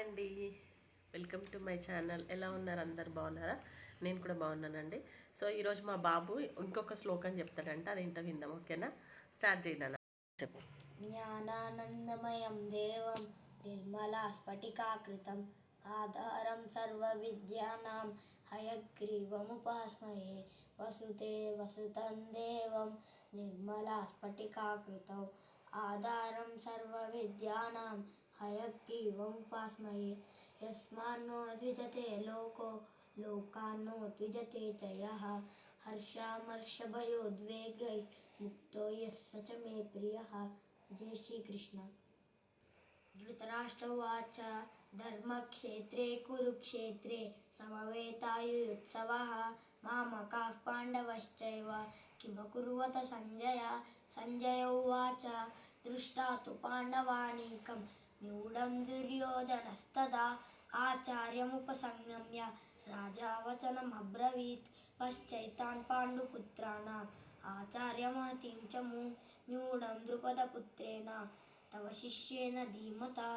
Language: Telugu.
అండి, వెల్కమ్ టు మై ఛానల్. ఎలా ఉన్నారు? అందరు బాగున్నారా? నేను కూడా బాగున్నానండి. సో ఈరోజు మా బాబు ఇంకొక శ్లోకం చెప్తాడంట, అది ఏంటో విందాం. ఓకేనా? స్టార్ట్ చేయండి. చెప్పు. జ్ఞానానందమయం దేవం నిర్మలా స్ఫటికాకృతం ఆధారం సర్వ విద్యానాం హయగ్రీవముపాస్మహే. వసుతే వసుతం దేవం నిర్మలా స్ఫటికాకృతం ఆధారం సర్వ విద్యానాం హయగ్రీవముపాస్మహే. యస్మాన్నో ద్విజతే లోకో లోకాన్నో ద్విజతే చ యః హర్షామర్షభయోద్వేగై ముక్తో యస్స చ మే ప్రియః. జై శ్రీకృష్ణ. ధృతరాష్ట్రవాచ ధర్మక్షేత్రే కురుక్షేత్రే సమవేతాయుయుత్సవః మామకాః పాండవశ్చైవ కిమకుర్వత సంజయ. సంజయ ఉవాచ దృష్ట్వా తు పాండవానీకం న్యూఢం దుర్యోధనస్తదా ఆచార్యముపసంగమ్య రాజా వచనమబ్రవీత్. పశ్చైతాన్ పాండుపుత్రాణాం ఆచార్యమహतीं च న్యూఢం ద్రుపదపుత్రేణ తవ శిష్యేన ధీమతా.